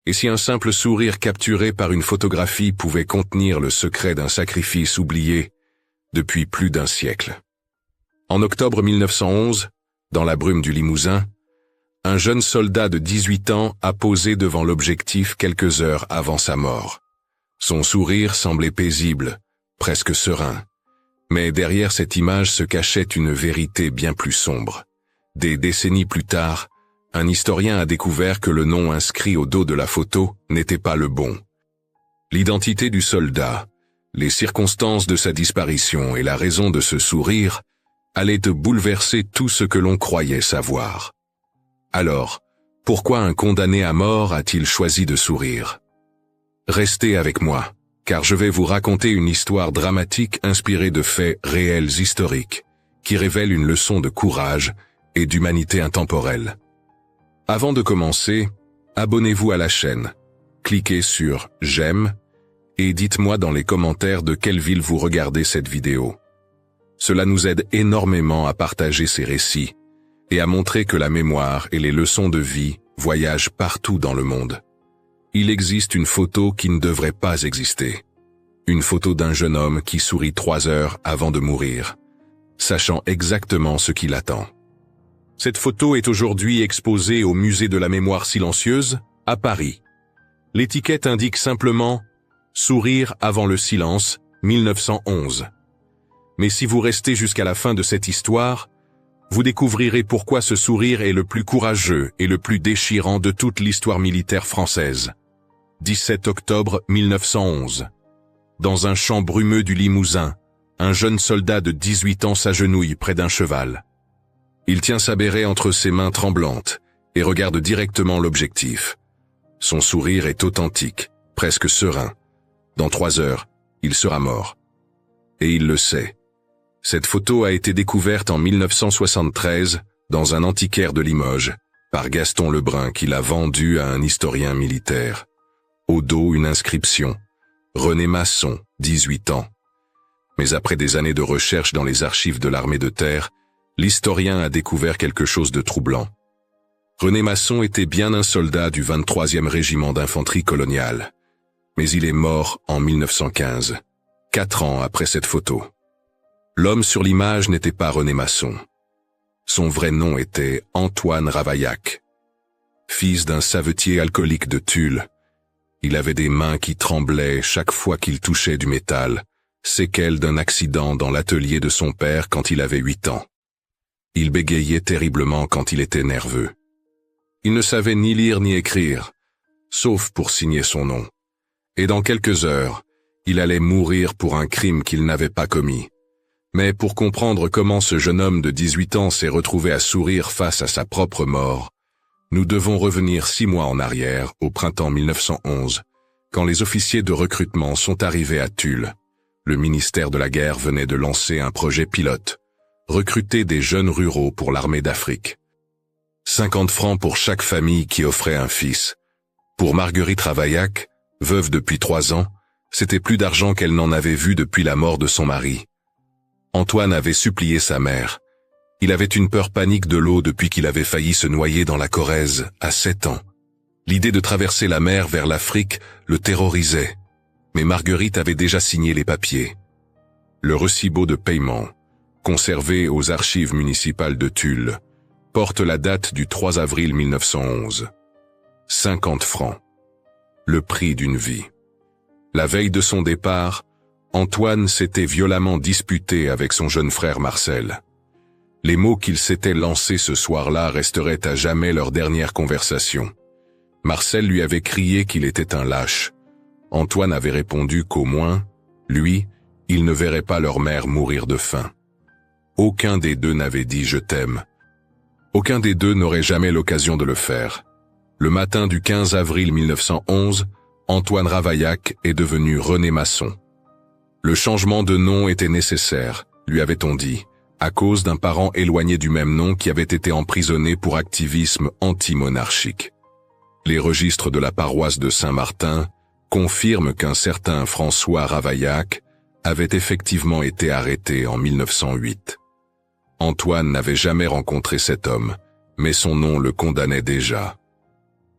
Et si un simple sourire capturé par une photographie pouvait contenir le secret d'un sacrifice oublié depuis plus d'un siècle? En octobre 1911, dans la brume du Limousin, un jeune soldat de 18 ans a posé devant l'objectif quelques heures avant sa mort. Son sourire semblait paisible, presque serein. Mais derrière cette image se cachait une vérité bien plus sombre. Des décennies plus tard, un historien a découvert que le nom inscrit au dos de la photo n'était pas le bon. L'identité du soldat, les circonstances de sa disparition et la raison de ce sourire allaient bouleverser tout ce que l'on croyait savoir. Alors, pourquoi un condamné à mort a-t-il choisi de sourire? Restez avec moi, car je vais vous raconter une histoire dramatique inspirée de faits réels historiques, qui révèlent une leçon de courage et d'humanité intemporelle. Avant de commencer, abonnez-vous à la chaîne, cliquez sur « J'aime » et dites-moi dans les commentaires de quelle ville vous regardez cette vidéo. Cela nous aide énormément à partager ces récits et à montrer que la mémoire et les leçons de vie voyagent partout dans le monde. Il existe une photo qui ne devrait pas exister. Une photo d'un jeune homme qui sourit 3 heures avant de mourir, sachant exactement ce qui l'attend. Cette photo est aujourd'hui exposée au Musée de la Mémoire Silencieuse, à Paris. L'étiquette indique simplement « Sourire avant le silence, 1911 ». Mais si vous restez jusqu'à la fin de cette histoire, vous découvrirez pourquoi ce sourire est le plus courageux et le plus déchirant de toute l'histoire militaire française. 17 octobre 1911. Dans un champ brumeux du Limousin, un jeune soldat de 18 ans s'agenouille près d'un cheval. Il tient sa béret entre ses mains tremblantes et regarde directement l'objectif. Son sourire est authentique, presque serein. Dans 3 heures, il sera mort. Et il le sait. Cette photo a été découverte en 1973 dans un antiquaire de Limoges par Gaston Lebrun qui l'a vendue à un historien militaire. Au dos, une inscription « René Masson, 18 ans ». Mais après des années de recherche dans les archives de l'armée de terre, l'historien a découvert quelque chose de troublant. René Masson était bien un soldat du 23e régiment d'infanterie coloniale. Mais il est mort en 1915, 4 ans après cette photo. L'homme sur l'image n'était pas René Masson. Son vrai nom était Antoine Ravaillac. Fils d'un savetier alcoolique de Tulle, il avait des mains qui tremblaient chaque fois qu'il touchait du métal, séquelles d'un accident dans l'atelier de son père quand il avait 8 ans. Il bégayait terriblement quand il était nerveux. Il ne savait ni lire ni écrire, sauf pour signer son nom. Et dans quelques heures, il allait mourir pour un crime qu'il n'avait pas commis. Mais pour comprendre comment ce jeune homme de 18 ans s'est retrouvé à sourire face à sa propre mort, nous devons revenir 6 mois en arrière, au printemps 1911, quand les officiers de recrutement sont arrivés à Tulle. Le ministère de la Guerre venait de lancer un projet pilote, recruter des jeunes ruraux pour l'armée d'Afrique. 50 francs pour chaque famille qui offrait un fils. Pour Marguerite Ravaillac, veuve depuis 3 ans, c'était plus d'argent qu'elle n'en avait vu depuis la mort de son mari. Antoine avait supplié sa mère. Il avait une peur panique de l'eau depuis qu'il avait failli se noyer dans la Corrèze, à 7 ans. L'idée de traverser la mer vers l'Afrique le terrorisait. Mais Marguerite avait déjà signé les papiers. Le recibo de paiement, conservé aux archives municipales de Tulle, porte la date du 3 avril 1911. 50 francs. Le prix d'une vie. La veille de son départ, Antoine s'était violemment disputé avec son jeune frère Marcel. Les mots qu'ils s'étaient lancés ce soir-là resteraient à jamais leur dernière conversation. Marcel lui avait crié qu'il était un lâche. Antoine avait répondu qu'au moins, lui, il ne verrait pas leur mère mourir de faim. Aucun des deux n'avait dit « je t'aime ». Aucun des deux n'aurait jamais l'occasion de le faire. Le matin du 15 avril 1911, Antoine Ravaillac est devenu René Masson. Le changement de nom était nécessaire, lui avait-on dit, à cause d'un parent éloigné du même nom qui avait été emprisonné pour activisme anti-monarchique. Les registres de la paroisse de Saint-Martin confirment qu'un certain François Ravaillac avait effectivement été arrêté en 1908. Antoine n'avait jamais rencontré cet homme, mais son nom le condamnait déjà.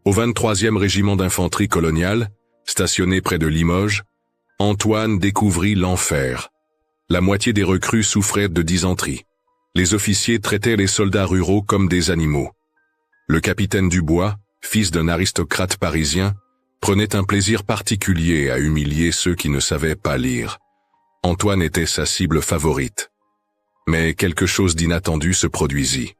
Au 23e régiment d'infanterie coloniale, stationné près de Limoges, Antoine découvrit l'enfer. La moitié des recrues souffraient de dysenterie. Les officiers traitaient les soldats ruraux comme des animaux. Le capitaine Dubois, fils d'un aristocrate parisien, prenait un plaisir particulier à humilier ceux qui ne savaient pas lire. Antoine était sa cible favorite. Mais quelque chose d'inattendu se produisit.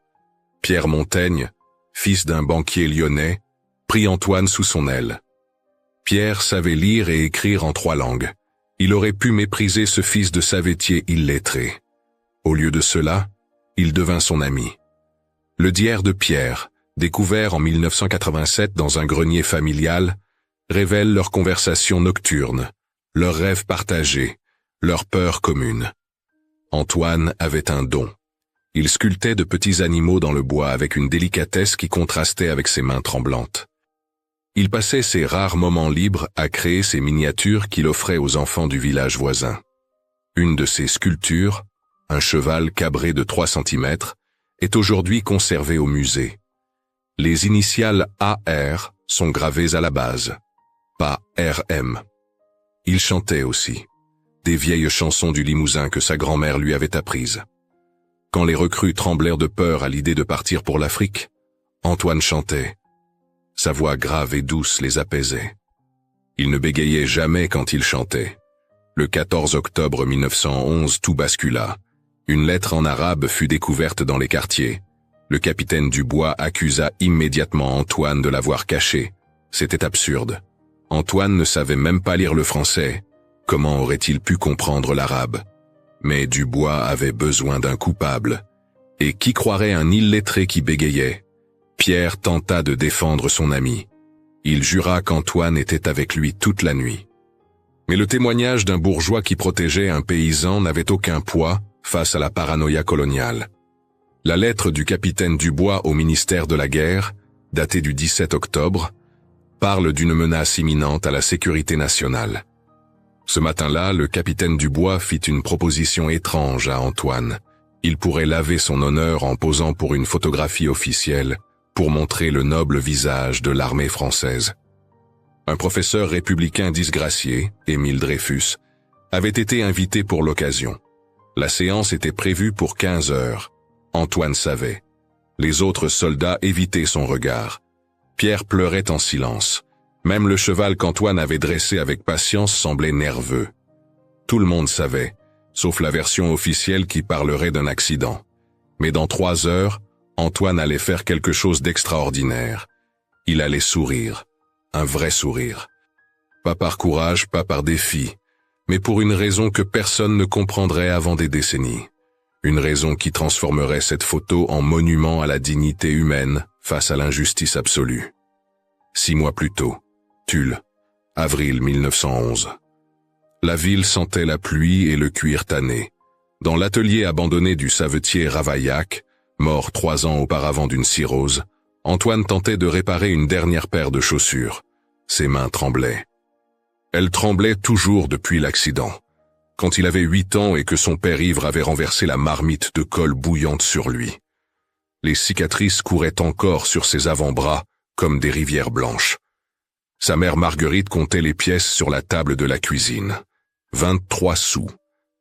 Pierre Montaigne, fils d'un banquier lyonnais, prit Antoine sous son aile. Pierre savait lire et écrire en 3 langues. Il aurait pu mépriser ce fils de savetier illettré. Au lieu de cela, il devint son ami. Le diaire de Pierre, découvert en 1987 dans un grenier familial, révèle leurs conversations nocturnes, leurs rêves partagés, leurs peurs communes. Antoine avait un don. Il sculptait de petits animaux dans le bois avec une délicatesse qui contrastait avec ses mains tremblantes. Il passait ses rares moments libres à créer ces miniatures qu'il offrait aux enfants du village voisin. Une de ces sculptures, un cheval cabré de 3 cm, est aujourd'hui conservée au musée. Les initiales AR sont gravées à la base, pas RM. Il chantait aussi, des vieilles chansons du Limousin que sa grand-mère lui avait apprises. Quand les recrues tremblèrent de peur à l'idée de partir pour l'Afrique, Antoine chantait. Sa voix grave et douce les apaisait. Il ne bégayait jamais quand il chantait. Le 14 octobre 1911, tout bascula. Une lettre en arabe fut découverte dans les quartiers. Le capitaine Dubois accusa immédiatement Antoine de l'avoir cachée. C'était absurde. Antoine ne savait même pas lire le français. Comment aurait-il pu comprendre l'arabe? Mais Dubois avait besoin d'un coupable. Et qui croirait un illettré qui bégayait? Pierre tenta de défendre son ami. Il jura qu'Antoine était avec lui toute la nuit. Mais le témoignage d'un bourgeois qui protégeait un paysan n'avait aucun poids face à la paranoïa coloniale. La lettre du capitaine Dubois au ministère de la Guerre, datée du 17 octobre, parle d'une menace imminente à la sécurité nationale. Ce matin-là, le capitaine Dubois fit une proposition étrange à Antoine. Il pourrait laver son honneur en posant pour une photographie officielle, pour montrer le noble visage de l'armée française. Un professeur républicain disgracié, Émile Dreyfus, avait été invité pour l'occasion. La séance était prévue pour 15 heures. Antoine savait. Les autres soldats évitaient son regard. Pierre pleurait en silence. Même le cheval qu'Antoine avait dressé avec patience semblait nerveux. Tout le monde savait, sauf la version officielle qui parlerait d'un accident. Mais dans 3 heures, Antoine allait faire quelque chose d'extraordinaire. Il allait sourire. Un vrai sourire. Pas par courage, pas par défi, mais pour une raison que personne ne comprendrait avant des décennies. Une raison qui transformerait cette photo en monument à la dignité humaine face à l'injustice absolue. 6 mois plus tôt, Tulle, avril 1911. La ville sentait la pluie et le cuir tanné. Dans l'atelier abandonné du savetier Ravaillac, mort 3 ans auparavant d'une cirrhose, Antoine tentait de réparer une dernière paire de chaussures. Ses mains tremblaient. Elles tremblaient toujours depuis l'accident. Quand il avait 8 ans et que son père ivre avait renversé la marmite de colle bouillante sur lui. Les cicatrices couraient encore sur ses avant-bras comme des rivières blanches. Sa mère Marguerite comptait les pièces sur la table de la cuisine. 23 sous.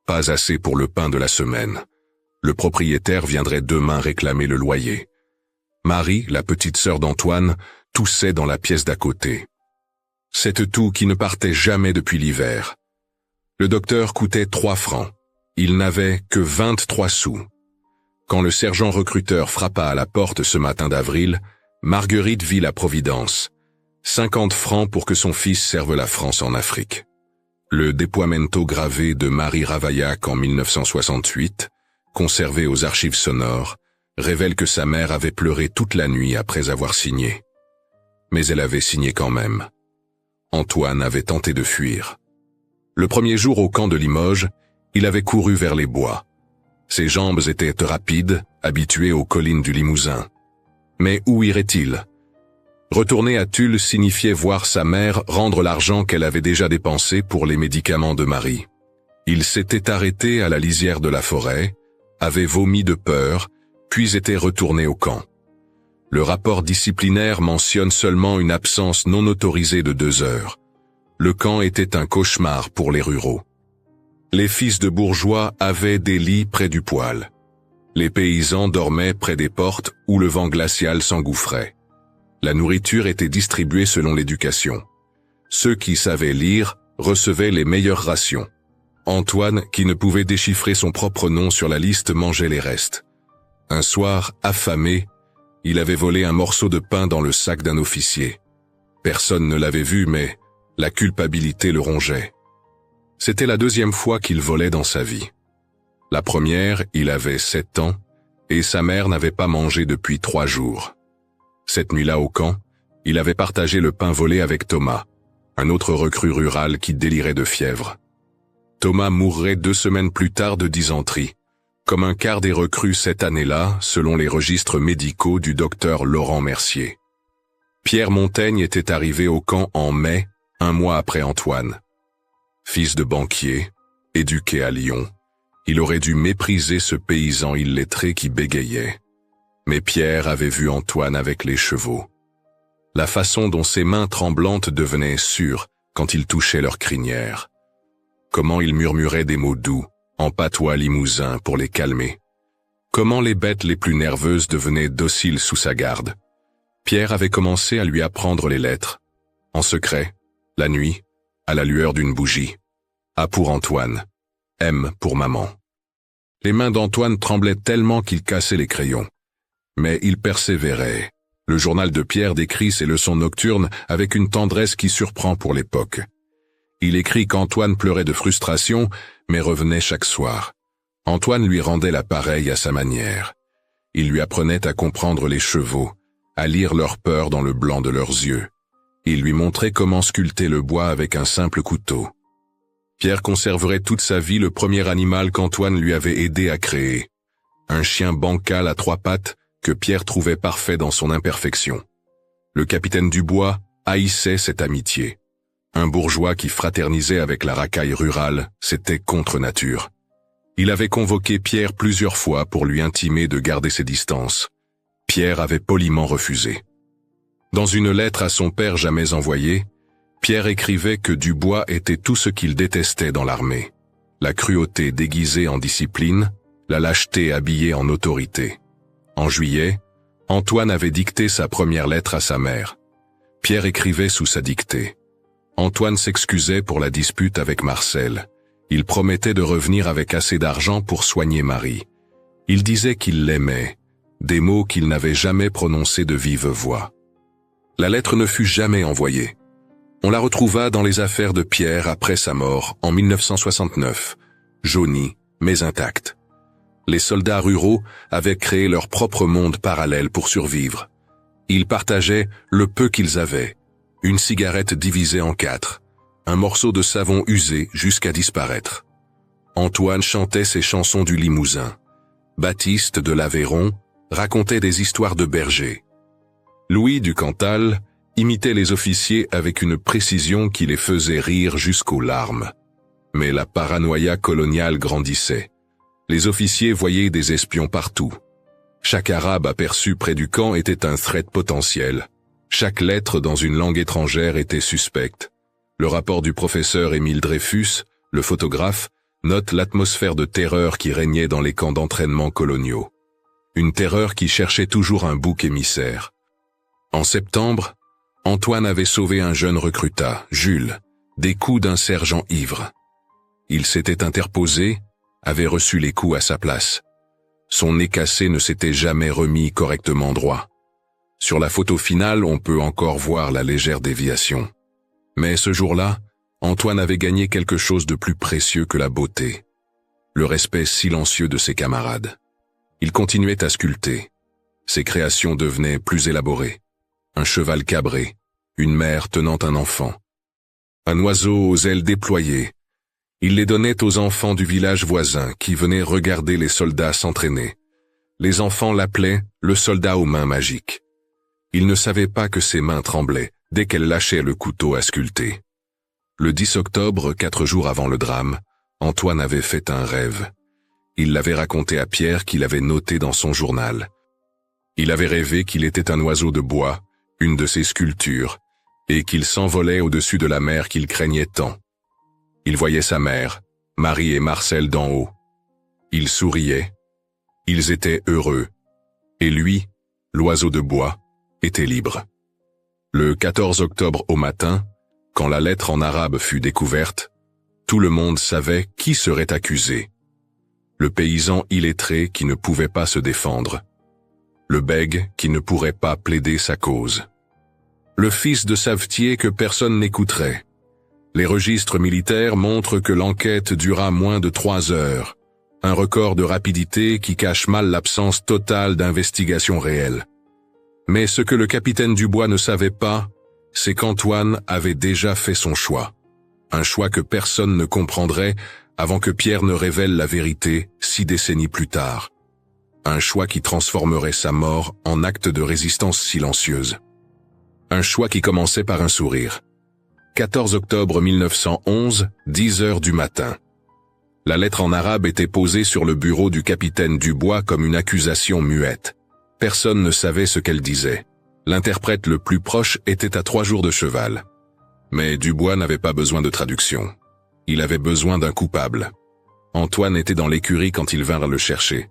Pas assez pour le pain de la semaine. Le propriétaire viendrait demain réclamer le loyer. Marie, la petite sœur d'Antoine, toussait dans la pièce d'à côté. Cette toux qui ne partait jamais depuis l'hiver. Le docteur coûtait 3 francs. Il n'avait que 23 sous. Quand le sergent recruteur frappa à la porte ce matin d'avril, Marguerite vit la providence. 50 francs pour que son fils serve la France en Afrique. Le déploiemento gravé de Marie Ravaillac en 1968, conservé aux archives sonores, révèle que sa mère avait pleuré toute la nuit après avoir signé. Mais elle avait signé quand même. Antoine avait tenté de fuir. Le premier jour au camp de Limoges, il avait couru vers les bois. Ses jambes étaient rapides, habituées aux collines du Limousin. Mais où irait-il? Retourner à Tulle signifiait voir sa mère rendre l'argent qu'elle avait déjà dépensé pour les médicaments de Marie. Il s'était arrêté à la lisière de la forêt, avait vomi de peur, puis était retourné au camp. Le rapport disciplinaire mentionne seulement une absence non autorisée de 2 heures. Le camp était un cauchemar pour les ruraux. Les fils de bourgeois avaient des lits près du poêle. Les paysans dormaient près des portes où le vent glacial s'engouffrait. La nourriture était distribuée selon l'éducation. Ceux qui savaient lire recevaient les meilleures rations. Antoine, qui ne pouvait déchiffrer son propre nom sur la liste, mangeait les restes. Un soir, affamé, il avait volé un morceau de pain dans le sac d'un officier. Personne ne l'avait vu, mais la culpabilité le rongeait. C'était la 2e fois qu'il volait dans sa vie. La première, il avait 7 ans, et sa mère n'avait pas mangé depuis 3 jours. Cette nuit-là au camp, il avait partagé le pain volé avec Thomas, un autre recrue rural qui délirait de fièvre. Thomas mourrait 2 semaines plus tard de dysenterie, comme un quart des recrues cette année-là, selon les registres médicaux du docteur Laurent Mercier. Pierre Montaigne était arrivé au camp en mai, 1 mois après Antoine. Fils de banquier, éduqué à Lyon, il aurait dû mépriser ce paysan illettré qui bégayait. Mais Pierre avait vu Antoine avec les chevaux. La façon dont ses mains tremblantes devenaient sûres quand il touchait leur crinière. Comment il murmurait des mots doux, en patois limousin pour les calmer. Comment les bêtes les plus nerveuses devenaient dociles sous sa garde. Pierre avait commencé à lui apprendre les lettres. En secret, la nuit, à la lueur d'une bougie. A pour Antoine. M pour maman. Les mains d'Antoine tremblaient tellement qu'il cassait les crayons. Mais il persévérait. Le journal de Pierre décrit ses leçons nocturnes avec une tendresse qui surprend pour l'époque. Il écrit qu'Antoine pleurait de frustration, mais revenait chaque soir. Antoine lui rendait la pareille à sa manière. Il lui apprenait à comprendre les chevaux, à lire leur peur dans le blanc de leurs yeux. Il lui montrait comment sculpter le bois avec un simple couteau. Pierre conserverait toute sa vie le premier animal qu'Antoine lui avait aidé à créer. Un chien bancal à 3 pattes que Pierre trouvait parfait dans son imperfection. Le capitaine Dubois haïssait cette amitié. Un bourgeois qui fraternisait avec la racaille rurale, c'était contre nature. Il avait convoqué Pierre plusieurs fois pour lui intimer de garder ses distances. Pierre avait poliment refusé. Dans une lettre à son père jamais envoyée, Pierre écrivait que Dubois était tout ce qu'il détestait dans l'armée. La cruauté déguisée en discipline, la lâcheté habillée en autorité. En juillet, Antoine avait dicté sa première lettre à sa mère. Pierre écrivait sous sa dictée. Antoine s'excusait pour la dispute avec Marcel. Il promettait de revenir avec assez d'argent pour soigner Marie. Il disait qu'il l'aimait, des mots qu'il n'avait jamais prononcés de vive voix. La lettre ne fut jamais envoyée. On la retrouva dans les affaires de Pierre après sa mort en 1969, jaunie mais intacte. Les soldats ruraux avaient créé leur propre monde parallèle pour survivre. Ils partageaient le peu qu'ils avaient. Une cigarette divisée en 4, un morceau de savon usé jusqu'à disparaître. Antoine chantait ses chansons du Limousin. Baptiste de l'Aveyron racontait des histoires de bergers. Louis du Cantal imitait les officiers avec une précision qui les faisait rire jusqu'aux larmes. Mais la paranoïa coloniale grandissait. Les officiers voyaient des espions partout. Chaque arabe aperçu près du camp était un threat potentiel. Chaque lettre dans une langue étrangère était suspecte. Le rapport du professeur Émile Dreyfus, le photographe, note l'atmosphère de terreur qui régnait dans les camps d'entraînement coloniaux. Une terreur qui cherchait toujours un bouc émissaire. En septembre, Antoine avait sauvé un jeune recruta, Jules, des coups d'un sergent ivre. Il s'était interposé, avait reçu les coups à sa place. Son nez cassé ne s'était jamais remis correctement droit. Sur la photo finale, on peut encore voir la légère déviation. Mais ce jour-là, Antoine avait gagné quelque chose de plus précieux que la beauté. Le respect silencieux de ses camarades. Il continuait à sculpter. Ses créations devenaient plus élaborées. Un cheval cabré, une mère tenant un enfant. Un oiseau aux ailes déployées. Il les donnait aux enfants du village voisin qui venaient regarder les soldats s'entraîner. Les enfants l'appelaient le soldat aux mains magiques. Il ne savait pas que ses mains tremblaient dès qu'elle lâchait le couteau à sculpter. Le 10 octobre, 4 jours avant le drame, Antoine avait fait un rêve. Il l'avait raconté à Pierre qu'il avait noté dans son journal. Il avait rêvé qu'il était un oiseau de bois, une de ses sculptures, et qu'il s'envolait au-dessus de la mer qu'il craignait tant. Il voyait sa mère, Marie et Marcel d'en haut. Il souriait. Ils étaient heureux. Et lui, l'oiseau de bois, était libre. Le 14 octobre au matin, quand la lettre en arabe fut découverte, tout le monde savait qui serait accusé. Le paysan illettré qui ne pouvait pas se défendre. Le bègue qui ne pourrait pas plaider sa cause. Le fils de savetier que personne n'écouterait. Les registres militaires montrent que l'enquête dura moins de 3 heures, un record de rapidité qui cache mal l'absence totale d'investigation réelle. Mais ce que le capitaine Dubois ne savait pas, c'est qu'Antoine avait déjà fait son choix. Un choix que personne ne comprendrait avant que Pierre ne révèle la vérité 6 décennies plus tard. Un choix qui transformerait sa mort en acte de résistance silencieuse. Un choix qui commençait par un sourire. 14 octobre 1911, 10 heures du matin. La lettre en arabe était posée sur le bureau du capitaine Dubois comme une accusation muette. Personne ne savait ce qu'elle disait. L'interprète le plus proche était à 3 jours de cheval. Mais Dubois n'avait pas besoin de traduction. Il avait besoin d'un coupable. Antoine était dans l'écurie quand ils vinrent le chercher.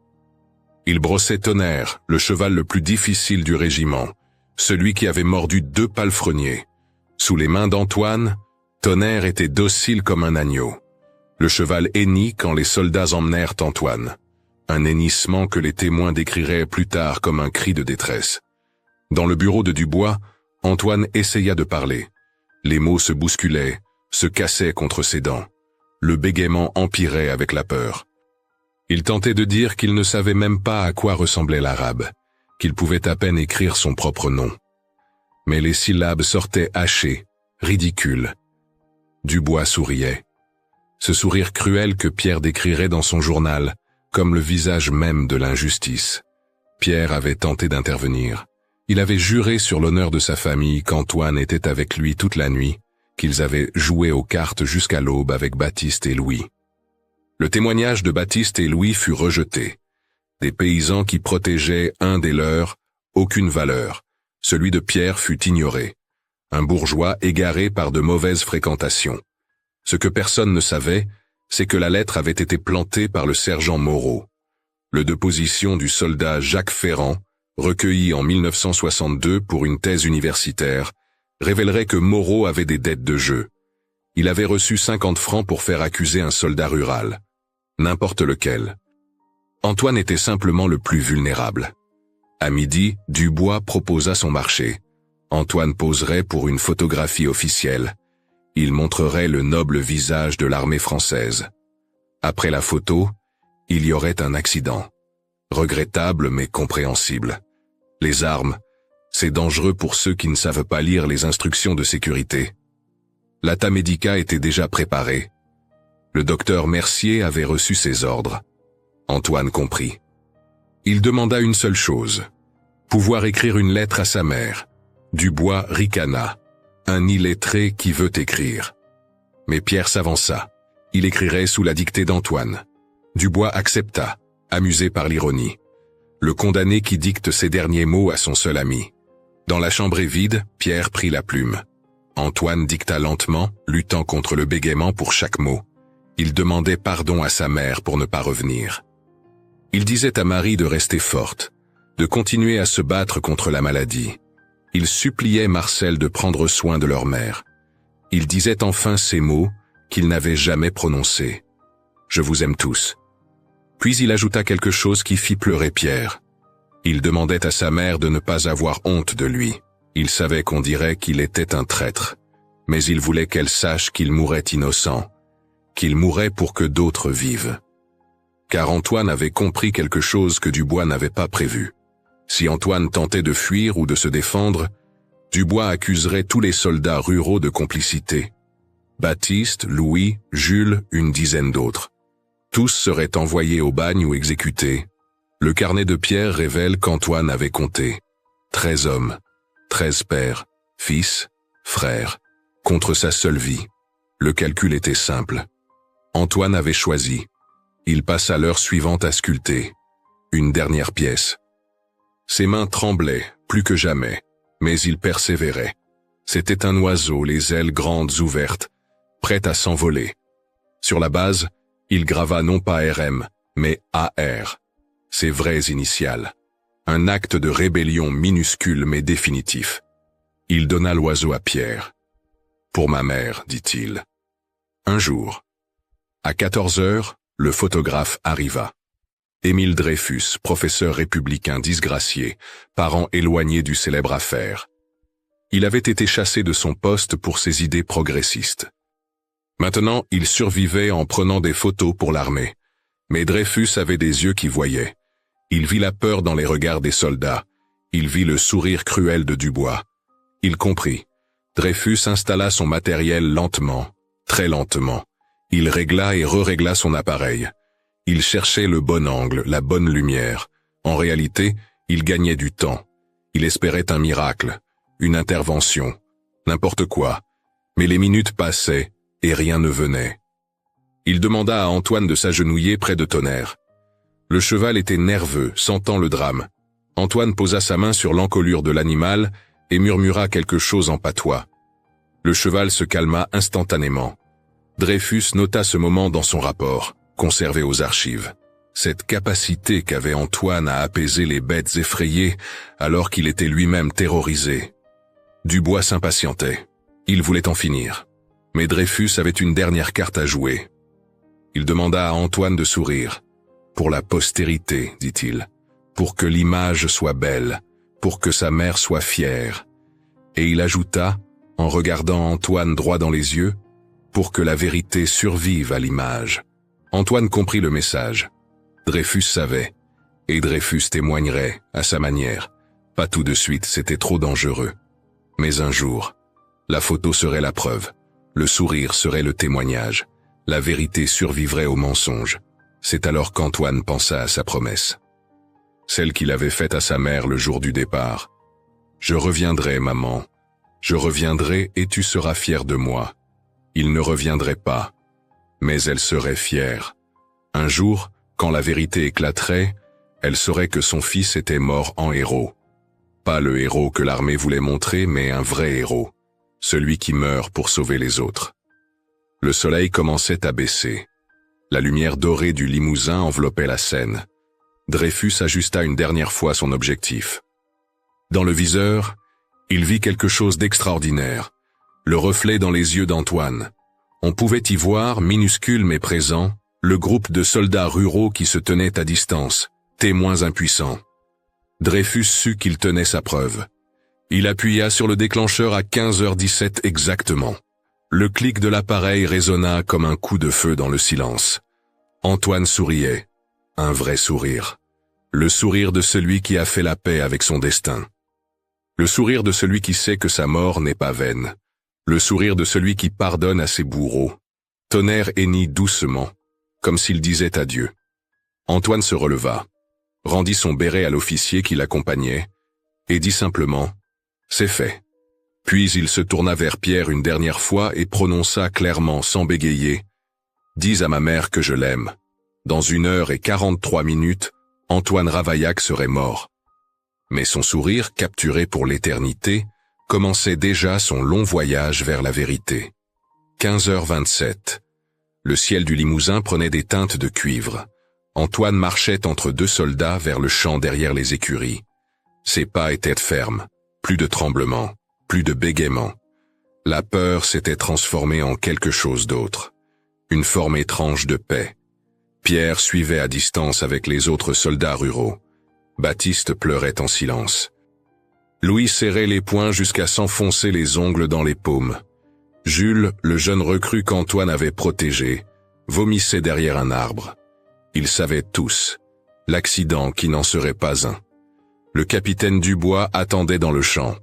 Il brossait Tonnerre, le cheval le plus difficile du régiment, celui qui avait mordu 2 palefreniers. Sous les mains d'Antoine, Tonnerre était docile comme un agneau. Le cheval hennit quand les soldats emmenèrent Antoine. Un hennissement que les témoins décriraient plus tard comme un cri de détresse. Dans le bureau de Dubois, Antoine essaya de parler. Les mots se bousculaient, se cassaient contre ses dents. Le bégaiement empirait avec la peur. Il tentait de dire qu'il ne savait même pas à quoi ressemblait l'arabe, qu'il pouvait à peine écrire son propre nom. Mais les syllabes sortaient hachées, ridicules. Dubois souriait. Ce sourire cruel que Pierre décrirait dans son journal, comme le visage même de l'injustice. Pierre avait tenté d'intervenir. Il avait juré sur l'honneur de sa famille qu'Antoine était avec lui toute la nuit, qu'ils avaient joué aux cartes jusqu'à l'aube avec Baptiste et Louis. Le témoignage de Baptiste et Louis fut rejeté. Des paysans qui protégeaient un des leurs, aucune valeur. Celui de Pierre fut ignoré. Un bourgeois égaré par de mauvaises fréquentations. Ce que personne ne savait, c'est que la lettre avait été plantée par le sergent Moreau. Le déposition du soldat Jacques Ferrand, recueilli en 1962 pour une thèse universitaire, révélerait que Moreau avait des dettes de jeu. Il avait reçu 50 francs pour faire accuser un soldat rural. N'importe lequel. Antoine était simplement le plus vulnérable. À midi, Dubois proposa son marché. Antoine poserait pour une photographie officielle. Il montrerait le noble visage de l'armée française. Après la photo, il y aurait un accident. Regrettable mais compréhensible. Les armes, c'est dangereux pour ceux qui ne savent pas lire les instructions de sécurité. L'ata médica était déjà préparé. Le docteur Mercier avait reçu ses ordres. Antoine comprit. Il demanda une seule chose. Pouvoir écrire une lettre à sa mère. Dubois ricana. Un illettré qui veut écrire. Mais Pierre s'avança. Il écrirait sous la dictée d'Antoine. Dubois accepta, amusé par l'ironie. Le condamné qui dicte ses derniers mots à son seul ami. Dans la chambre vide, Pierre prit la plume. Antoine dicta lentement, luttant contre le bégaiement pour chaque mot. Il demandait pardon à sa mère pour ne pas revenir. Il disait à Marie de rester forte, de continuer à se battre contre la maladie. Il suppliait Marcel de prendre soin de leur mère. Il disait enfin ces mots qu'il n'avait jamais prononcés. « Je vous aime tous ». Puis il ajouta quelque chose qui fit pleurer Pierre. Il demandait à sa mère de ne pas avoir honte de lui. Il savait qu'on dirait qu'il était un traître, mais il voulait qu'elle sache qu'il mourait innocent, qu'il mourait pour que d'autres vivent. Car Antoine avait compris quelque chose que Dubois n'avait pas prévu. Si Antoine tentait de fuir ou de se défendre, Dubois accuserait tous les soldats ruraux de complicité. Baptiste, Louis, Jules, une dizaine d'autres. Tous seraient envoyés au bagne ou exécutés. Le carnet de Pierre révèle qu'Antoine avait compté 13 hommes, 13 pères, fils, frères, contre sa seule vie. Le calcul était simple. Antoine avait choisi. Il passa l'heure suivante à sculpter. Une dernière pièce. Ses mains tremblaient, plus que jamais, mais il persévérait. C'était un oiseau, les ailes grandes ouvertes, prêt à s'envoler. Sur la base, il grava non pas RM, mais AR, ses vraies initiales. Un acte de rébellion minuscule mais définitif. Il donna l'oiseau à Pierre. « Pour ma mère, dit-il. » Un jour, à 14 heures, le photographe arriva. Émile Dreyfus, professeur républicain disgracié, parent éloigné du célèbre affaire. Il avait été chassé de son poste pour ses idées progressistes. Maintenant, il survivait en prenant des photos pour l'armée. Mais Dreyfus avait des yeux qui voyaient. Il vit la peur dans les regards des soldats. Il vit le sourire cruel de Dubois. Il comprit. Dreyfus installa son matériel lentement, très lentement. Il régla et re-régla son appareil. Il cherchait le bon angle, la bonne lumière. En réalité, il gagnait du temps. Il espérait un miracle, une intervention, n'importe quoi. Mais les minutes passaient et rien ne venait. Il demanda à Antoine de s'agenouiller près de Tonnerre. Le cheval était nerveux, sentant le drame. Antoine posa sa main sur l'encolure de l'animal et murmura quelque chose en patois. Le cheval se calma instantanément. Dreyfus nota ce moment dans son rapport, conservé aux archives. Cette capacité qu'avait Antoine à apaiser les bêtes effrayées alors qu'il était lui-même terrorisé. Dubois s'impatientait. Il voulait en finir. Mais Dreyfus avait une dernière carte à jouer. Il demanda à Antoine de sourire. « Pour la postérité, dit-il, pour que l'image soit belle, pour que sa mère soit fière. » Et il ajouta, en regardant Antoine droit dans les yeux, « pour que la vérité survive à l'image. » Antoine comprit le message. Dreyfus savait, et Dreyfus témoignerait, à sa manière. Pas tout de suite, c'était trop dangereux. Mais un jour, la photo serait la preuve, le sourire serait le témoignage, la vérité survivrait au mensonge. C'est alors qu'Antoine pensa à sa promesse. Celle qu'il avait faite à sa mère le jour du départ. « Je reviendrai, maman. Je reviendrai et tu seras fière de moi. » Il ne reviendrait pas, mais elle serait fière. Un jour, quand la vérité éclaterait, elle saurait que son fils était mort en héros. Pas le héros que l'armée voulait montrer, mais un vrai héros. Celui qui meurt pour sauver les autres. Le soleil commençait à baisser. La lumière dorée du Limousin enveloppait la scène. Dreyfus ajusta une dernière fois son objectif. Dans le viseur, il vit quelque chose d'extraordinaire. Le reflet dans les yeux d'Antoine. On pouvait y voir, minuscule mais présent, le groupe de soldats ruraux qui se tenaient à distance, témoins impuissants. Dreyfus sut qu'il tenait sa preuve. Il appuya sur le déclencheur à 15h17 exactement. Le clic de l'appareil résonna comme un coup de feu dans le silence. Antoine souriait. Un vrai sourire. Le sourire de celui qui a fait la paix avec son destin. Le sourire de celui qui sait que sa mort n'est pas vaine. Le sourire de celui qui pardonne à ses bourreaux. Tonnerre hennit doucement, comme s'il disait adieu. Antoine se releva, rendit son béret à l'officier qui l'accompagnait, et dit simplement « C'est fait ». Puis il se tourna vers Pierre une dernière fois et prononça clairement, sans bégayer, « Dis à ma mère que je l'aime. Dans 1h43, Antoine Ravaillac serait mort. » Mais son sourire, capturé pour l'éternité, commençait déjà son long voyage vers la vérité. 15h27. Le ciel du Limousin prenait des teintes de cuivre. Antoine marchait entre deux soldats vers le champ derrière les écuries. Ses pas étaient fermes, plus de tremblement, plus de bégaiement. La peur s'était transformée en quelque chose d'autre. Une forme étrange de paix. Pierre suivait à distance avec les autres soldats ruraux. Baptiste pleurait en silence. Louis serrait les poings jusqu'à s'enfoncer les ongles dans les paumes. Jules, le jeune recrue qu'Antoine avait protégé, vomissait derrière un arbre. Ils savaient tous. L'accident qui n'en serait pas un. Le capitaine Dubois attendait dans le champ.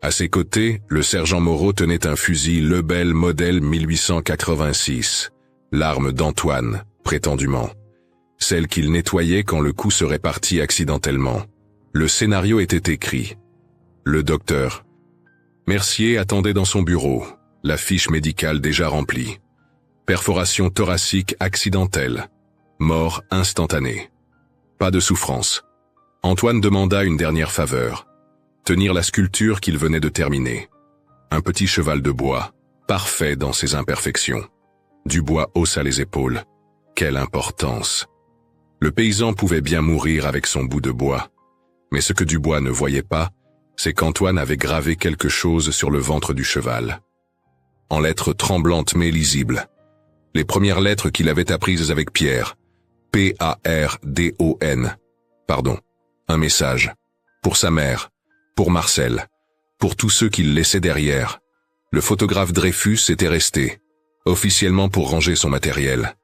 À ses côtés, le sergent Moreau tenait un fusil Lebel modèle 1886, l'arme d'Antoine, prétendument. Celle qu'il nettoyait quand le coup serait parti accidentellement. Le scénario était écrit. Le docteur Mercier attendait dans son bureau, la fiche médicale déjà remplie. Perforation thoracique accidentelle. Mort instantanée. Pas de souffrance. Antoine demanda une dernière faveur. Tenir la sculpture qu'il venait de terminer. Un petit cheval de bois, parfait dans ses imperfections. Dubois haussa les épaules. Quelle importance! Le paysan pouvait bien mourir avec son bout de bois. Mais ce que Dubois ne voyait pas, c'est qu'Antoine avait gravé quelque chose sur le ventre du cheval. En lettres tremblantes mais lisibles. Les premières lettres qu'il avait apprises avec Pierre. P-A-R-D-O-N. Pardon. Un message. Pour sa mère. Pour Marcel. Pour tous ceux qu'il laissait derrière. Le photographe Dreyfus était resté. Officiellement pour ranger son matériel.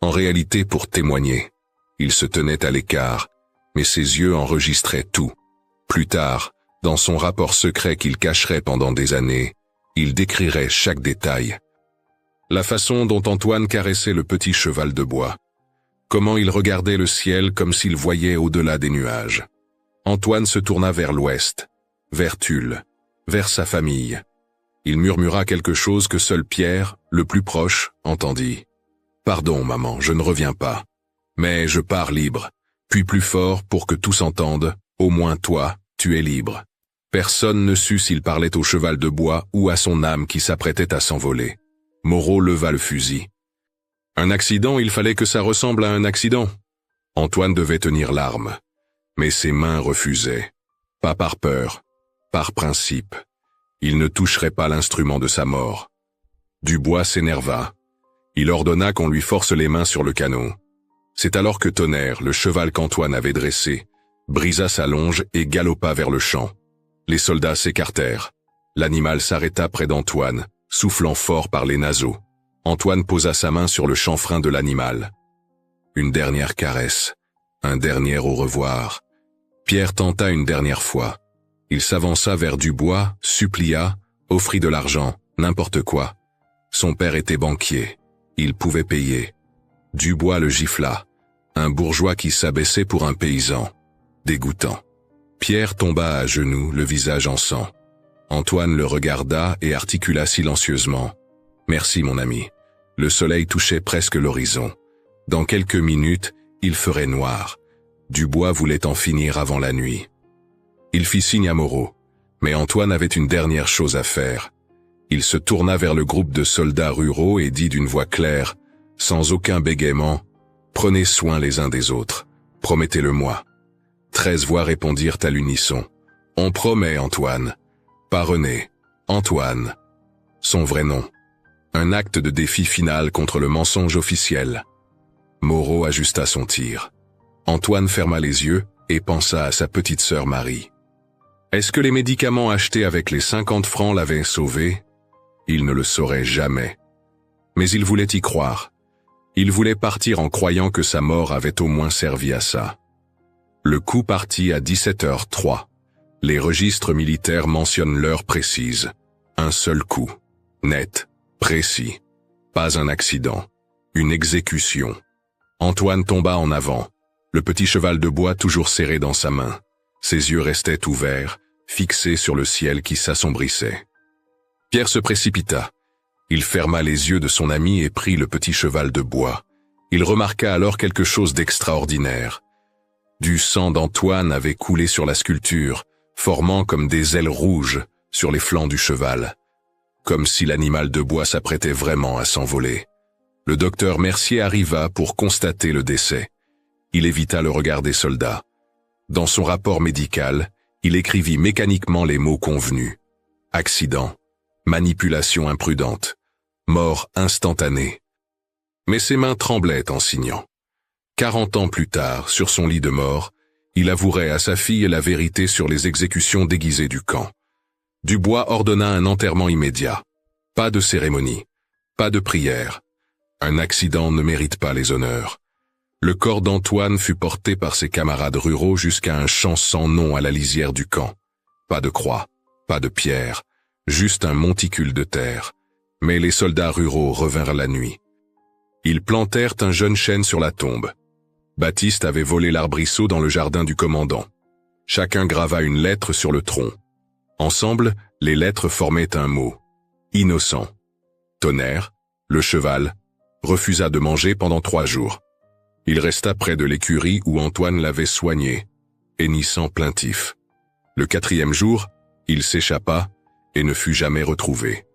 En réalité pour témoigner. Il se tenait à l'écart, mais ses yeux enregistraient tout. Plus tard, dans son rapport secret qu'il cacherait pendant des années, il décrirait chaque détail. La façon dont Antoine caressait le petit cheval de bois. Comment il regardait le ciel comme s'il voyait au-delà des nuages. Antoine se tourna vers l'ouest, vers Tulle, vers sa famille. Il murmura quelque chose que seul Pierre, le plus proche, entendit. « Pardon, maman, je ne reviens pas. Mais je pars libre, puis plus fort pour que tous entendent, au moins toi, tu es libre. » Personne ne sut s'il parlait au cheval de bois ou à son âme qui s'apprêtait à s'envoler. Moreau leva le fusil. Un accident, il fallait que ça ressemble à un accident. Antoine devait tenir l'arme. Mais ses mains refusaient. Pas par peur, par principe. Il ne toucherait pas l'instrument de sa mort. Dubois s'énerva. Il ordonna qu'on lui force les mains sur le canon. C'est alors que Tonnerre, le cheval qu'Antoine avait dressé, brisa sa longe et galopa vers le champ. Les soldats s'écartèrent. L'animal s'arrêta près d'Antoine, soufflant fort par les naseaux. Antoine posa sa main sur le chanfrein de l'animal. Une dernière caresse, un dernier au revoir. Pierre tenta une dernière fois. Il s'avança vers Dubois, supplia, offrit de l'argent, n'importe quoi. Son père était banquier. Il pouvait payer. Dubois le gifla. Un bourgeois qui s'abaissait pour un paysan. Dégoûtant. Pierre tomba à genoux, le visage en sang. Antoine le regarda et articula silencieusement. « Merci, mon ami. » Le soleil touchait presque l'horizon. Dans quelques minutes, il ferait noir. Dubois voulait en finir avant la nuit. Il fit signe à Moreau, mais Antoine avait une dernière chose à faire. Il se tourna vers le groupe de soldats ruraux et dit d'une voix claire, sans aucun bégaiement, « Prenez soin les uns des autres. Promettez-le-moi. » 13 voix répondirent à l'unisson. « On promet, Antoine. » Pas René, Antoine. Son vrai nom. Un acte de défi final contre le mensonge officiel. Moreau ajusta son tir. Antoine ferma les yeux et pensa à sa petite sœur Marie. Est-ce que les médicaments achetés avec les 50 francs l'avaient sauvé? Il ne le saurait jamais. Mais il voulait y croire. Il voulait partir en croyant que sa mort avait au moins servi à ça. Le coup partit à 17h03. Les registres militaires mentionnent l'heure précise. Un seul coup. Net. Précis. Pas un accident. Une exécution. Antoine tomba en avant. Le petit cheval de bois toujours serré dans sa main. Ses yeux restaient ouverts, fixés sur le ciel qui s'assombrissait. Pierre se précipita. Il ferma les yeux de son ami et prit le petit cheval de bois. Il remarqua alors quelque chose d'extraordinaire. Du sang d'Antoine avait coulé sur la sculpture, formant comme des ailes rouges sur les flancs du cheval. Comme si l'animal de bois s'apprêtait vraiment à s'envoler. Le docteur Mercier arriva pour constater le décès. Il évita le regard des soldats. Dans son rapport médical, il écrivit mécaniquement les mots convenus. Accident, manipulation imprudente, mort instantanée. Mais ses mains tremblaient en signant. 40 ans plus tard, sur son lit de mort, il avouerait à sa fille la vérité sur les exécutions déguisées du camp. Dubois ordonna un enterrement immédiat. Pas de cérémonie, pas de prière. Un accident ne mérite pas les honneurs. Le corps d'Antoine fut porté par ses camarades ruraux jusqu'à un champ sans nom à la lisière du camp. Pas de croix, pas de pierre, juste un monticule de terre. Mais les soldats ruraux revinrent la nuit. Ils plantèrent un jeune chêne sur la tombe. Baptiste avait volé l'arbrisseau dans le jardin du commandant. Chacun grava une lettre sur le tronc. Ensemble, les lettres formaient un mot. Innocent. Tonnerre, le cheval, refusa de manger pendant 3 jours. Il resta près de l'écurie où Antoine l'avait soigné. hennissant plaintif. Le 4e jour, il s'échappa et ne fut jamais retrouvé.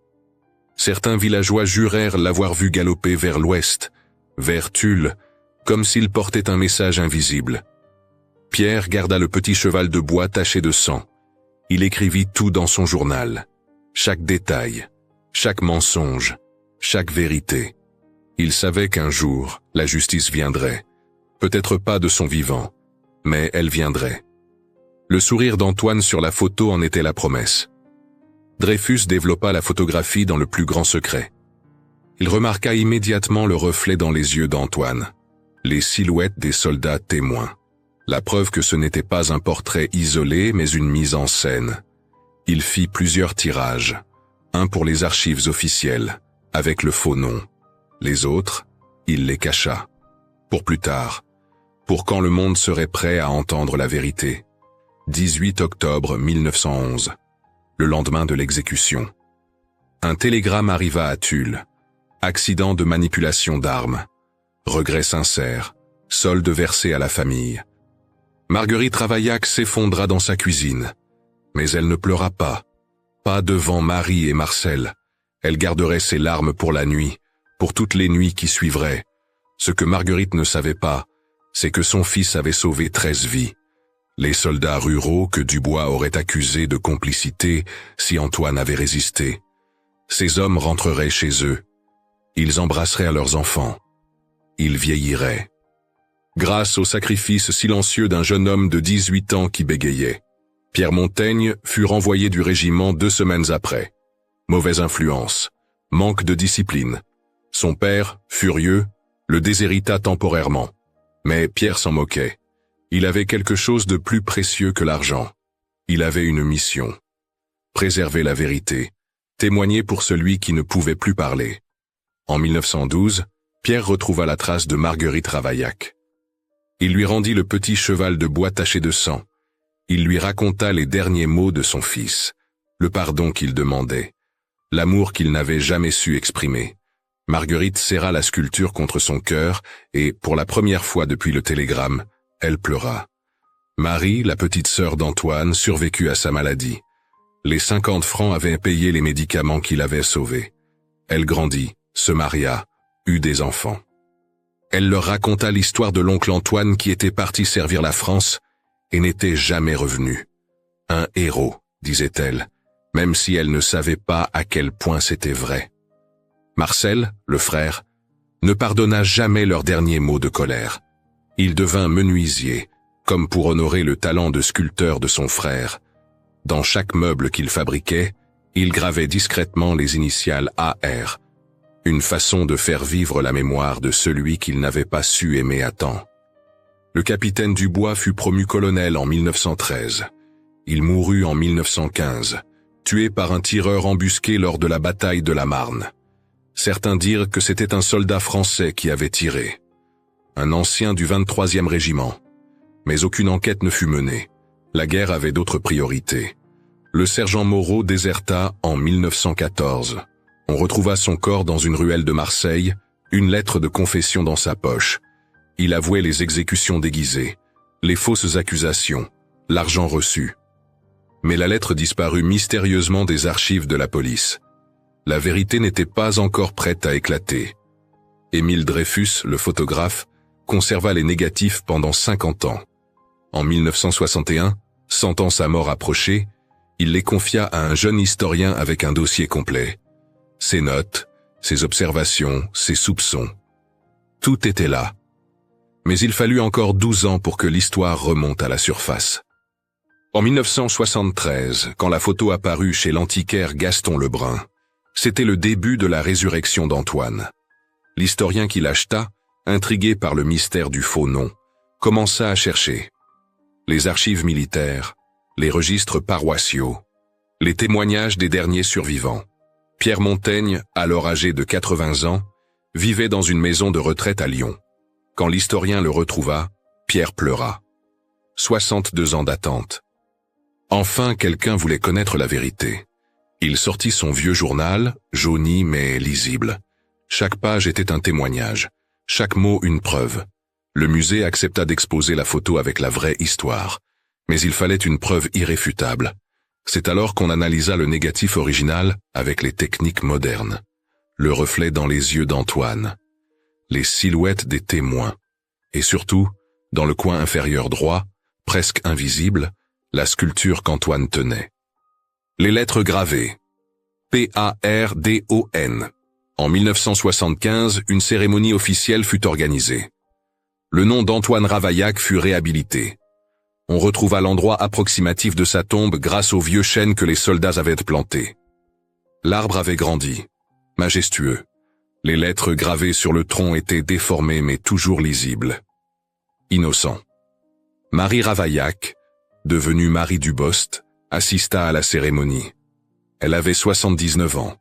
Certains villageois jurèrent l'avoir vu galoper vers l'ouest, vers Tulle, comme s'il portait un message invisible. Pierre garda le petit cheval de bois taché de sang. Il écrivit tout dans son journal. Chaque détail, chaque mensonge, chaque vérité. Il savait qu'un jour, la justice viendrait. Peut-être pas de son vivant, mais elle viendrait. Le sourire d'Antoine sur la photo en était la promesse. Dreyfus développa la photographie dans le plus grand secret. Il remarqua immédiatement le reflet dans les yeux d'Antoine, les silhouettes des soldats témoins. La preuve que ce n'était pas un portrait isolé, mais une mise en scène. Il fit plusieurs tirages, un pour les archives officielles, avec le faux nom. Les autres, il les cacha. Pour plus tard, pour quand le monde serait prêt à entendre la vérité. 18 octobre 1911, le lendemain de l'exécution. Un télégramme arriva à Tulle. Accident de manipulation d'armes. Regret sincère, solde versé à la famille. Marguerite Ravaillac s'effondra dans sa cuisine. Mais elle ne pleura pas. Pas devant Marie et Marcel. Elle garderait ses larmes pour la nuit, pour toutes les nuits qui suivraient. Ce que Marguerite ne savait pas, c'est que son fils avait sauvé 13 vies. Les soldats ruraux que Dubois aurait accusés de complicité si Antoine avait résisté. Ces hommes rentreraient chez eux. Ils embrasseraient leurs enfants. Ils vieilliraient. Grâce au sacrifice silencieux d'un jeune homme de 18 ans qui bégayait. Pierre Montaigne fut renvoyé du régiment 2 semaines après. Mauvaise influence, manque de discipline. Son père, furieux, le déshérita temporairement. Mais Pierre s'en moquait. Il avait quelque chose de plus précieux que l'argent. Il avait une mission. Préserver la vérité, témoigner pour celui qui ne pouvait plus parler. En 1912, Pierre retrouva la trace de Marguerite Ravaillac. Il lui rendit le petit cheval de bois taché de sang. Il lui raconta les derniers mots de son fils, le pardon qu'il demandait, l'amour qu'il n'avait jamais su exprimer. Marguerite serra la sculpture contre son cœur et, pour la première fois depuis le télégramme, elle pleura. Marie, la petite sœur d'Antoine, survécut à sa maladie. Les 50 francs avaient payé les médicaments qui l'avaient sauvée. Elle grandit, se maria, eut des enfants. Elle leur raconta l'histoire de l'oncle Antoine qui était parti servir la France et n'était jamais revenu. Un héros, disait-elle, même si elle ne savait pas à quel point c'était vrai. Marcel, le frère, ne pardonna jamais leurs derniers mots de colère. Il devint menuisier, comme pour honorer le talent de sculpteur de son frère. Dans chaque meuble qu'il fabriquait, il gravait discrètement les initiales AR, une façon de faire vivre la mémoire de celui qu'il n'avait pas su aimer à temps. Le capitaine Dubois fut promu colonel en 1913. Il mourut en 1915, tué par un tireur embusqué lors de la bataille de la Marne. Certains dirent que c'était un soldat français qui avait tiré, un ancien du 23e régiment. Mais aucune enquête ne fut menée. La guerre avait d'autres priorités. Le sergent Moreau déserta en 1914. On retrouva son corps dans une ruelle de Marseille, une lettre de confession dans sa poche. Il avouait les exécutions déguisées, les fausses accusations, l'argent reçu. Mais la lettre disparut mystérieusement des archives de la police. La vérité n'était pas encore prête à éclater. Émile Dreyfus, le photographe, conserva les négatifs pendant 50 ans. En 1961, sentant sa mort approcher, il les confia à un jeune historien avec un dossier complet. Ses notes, ses observations, ses soupçons. Tout était là. Mais il fallut encore 12 ans pour que l'histoire remonte à la surface. En 1973, quand la photo apparut chez l'antiquaire Gaston Lebrun, c'était le début de la résurrection d'Antoine. L'historien qui l'acheta, intrigué par le mystère du faux nom, commença à chercher. Les archives militaires, les registres paroissiaux, les témoignages des derniers survivants. Pierre Montaigne, alors âgé de 80 ans, vivait dans une maison de retraite à Lyon. Quand l'historien le retrouva, Pierre pleura. 62 ans d'attente. Enfin, quelqu'un voulait connaître la vérité. Il sortit son vieux journal, jauni mais lisible. Chaque page était un témoignage, chaque mot une preuve. Le musée accepta d'exposer la photo avec la vraie histoire. Mais il fallait une preuve irréfutable. C'est alors qu'on analysa le négatif original avec les techniques modernes. Le reflet dans les yeux d'Antoine, les silhouettes des témoins, et surtout, dans le coin inférieur droit, presque invisible, la sculpture qu'Antoine tenait. Les lettres gravées. P-A-R-D-O-N. En 1975, une cérémonie officielle fut organisée. Le nom d'Antoine Ravaillac fut réhabilité. On retrouva l'endroit approximatif de sa tombe grâce aux vieux chênes que les soldats avaient plantés. L'arbre avait grandi, majestueux. Les lettres gravées sur le tronc étaient déformées mais toujours lisibles. Innocent. Marie Ravaillac, devenue Marie Dubost, assista à la cérémonie. Elle avait 79 ans.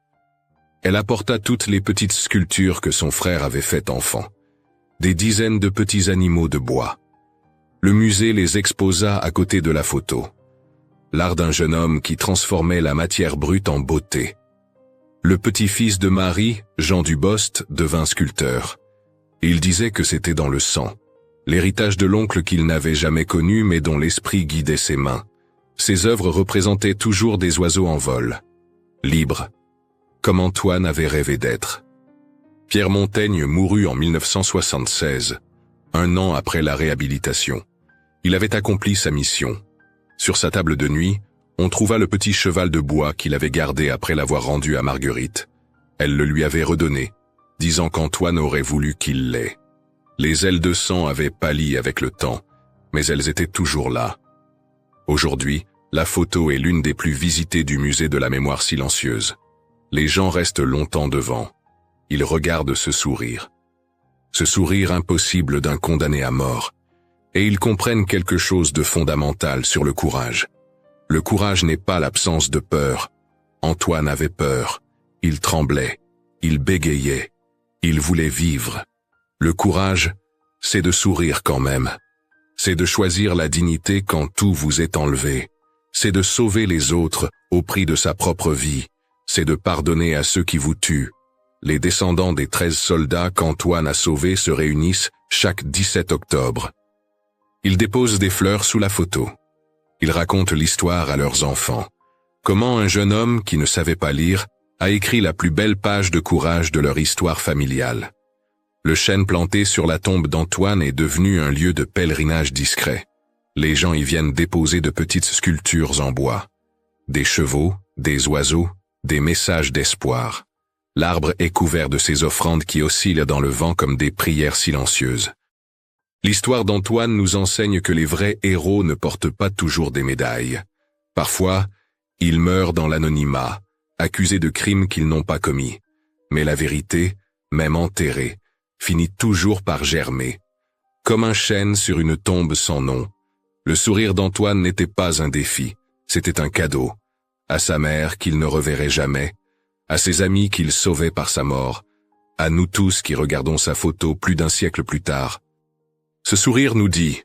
Elle apporta toutes les petites sculptures que son frère avait faites enfant. Des dizaines de petits animaux de bois. Le musée les exposa à côté de la photo. L'art d'un jeune homme qui transformait la matière brute en beauté. Le petit-fils de Marie, Jean Dubost, devint sculpteur. Il disait que c'était dans le sang. L'héritage de l'oncle qu'il n'avait jamais connu mais dont l'esprit guidait ses mains. Ses œuvres représentaient toujours des oiseaux en vol. Libres. Comme Antoine avait rêvé d'être. Pierre Montaigne mourut en 1976, un an après la réhabilitation. Il avait accompli sa mission. Sur sa table de nuit, on trouva le petit cheval de bois qu'il avait gardé après l'avoir rendu à Marguerite. Elle le lui avait redonné, disant qu'Antoine aurait voulu qu'il l'ait. Les ailes de sang avaient pâli avec le temps, mais elles étaient toujours là. Aujourd'hui, la photo est l'une des plus visitées du musée de la mémoire silencieuse. Les gens restent longtemps devant. Ils regardent ce sourire. Ce sourire impossible d'un condamné à mort. Et ils comprennent quelque chose de fondamental sur le courage. Le courage n'est pas l'absence de peur. Antoine avait peur. Il tremblait. Il bégayait. Il voulait vivre. Le courage, c'est de sourire quand même. C'est de choisir la dignité quand tout vous est enlevé. C'est de sauver les autres au prix de sa propre vie. C'est de pardonner à ceux qui vous tuent. Les descendants des 13 soldats qu'Antoine a sauvés se réunissent chaque 17 octobre. Ils déposent des fleurs sous la photo. Ils racontent l'histoire à leurs enfants. Comment un jeune homme qui ne savait pas lire a écrit la plus belle page de courage de leur histoire familiale. Le chêne planté sur la tombe d'Antoine est devenu un lieu de pèlerinage discret. Les gens y viennent déposer de petites sculptures en bois. Des chevaux, des oiseaux, des messages d'espoir. L'arbre est couvert de ces offrandes qui oscillent dans le vent comme des prières silencieuses. L'histoire d'Antoine nous enseigne que les vrais héros ne portent pas toujours des médailles. Parfois, ils meurent dans l'anonymat, accusés de crimes qu'ils n'ont pas commis. Mais la vérité, même enterrée, finit toujours par germer. Comme un chêne sur une tombe sans nom. Le sourire d'Antoine n'était pas un défi, c'était un cadeau. À sa mère qu'il ne reverrait jamais, à ses amis qu'il sauvait par sa mort, à nous tous qui regardons sa photo plus d'un siècle plus tard. Ce sourire nous dit,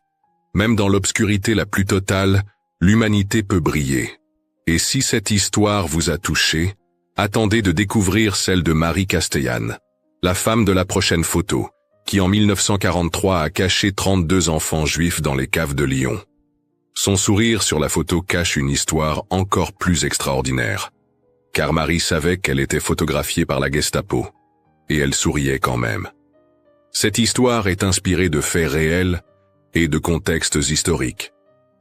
même dans l'obscurité la plus totale, l'humanité peut briller. Et si cette histoire vous a touché, attendez de découvrir celle de Marie Castellane, la femme de la prochaine photo, qui en 1943 a caché 32 enfants juifs dans les caves de Lyon. Son sourire sur la photo cache une histoire encore plus extraordinaire. Car Marie savait qu'elle était photographiée par la Gestapo. Et elle souriait quand même. Cette histoire est inspirée de faits réels et de contextes historiques.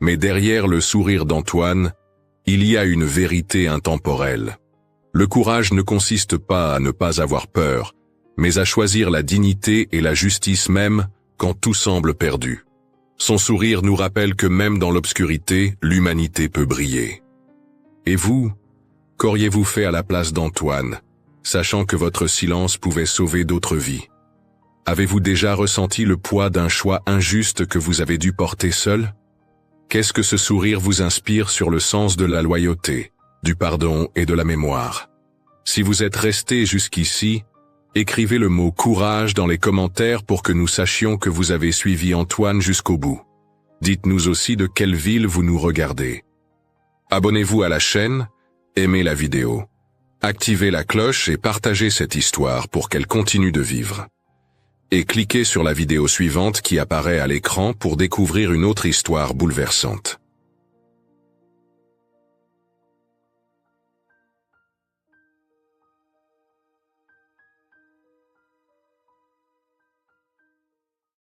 Mais derrière le sourire d'Antoine, il y a une vérité intemporelle. Le courage ne consiste pas à ne pas avoir peur, mais à choisir la dignité et la justice même quand tout semble perdu. Son sourire nous rappelle que même dans l'obscurité, l'humanité peut briller. Et vous, qu'auriez-vous fait à la place d'Antoine, sachant que votre silence pouvait sauver d'autres vies? Avez-vous déjà ressenti le poids d'un choix injuste que vous avez dû porter seul? Qu'est-ce que ce sourire vous inspire sur le sens de la loyauté, du pardon et de la mémoire? Si vous êtes resté jusqu'ici, écrivez le mot « courage » dans les commentaires pour que nous sachions que vous avez suivi Antoine jusqu'au bout. Dites-nous aussi de quelle ville vous nous regardez. Abonnez-vous à la chaîne, aimez la vidéo, activez la cloche et partagez cette histoire pour qu'elle continue de vivre. Et cliquez sur la vidéo suivante qui apparaît à l'écran pour découvrir une autre histoire bouleversante.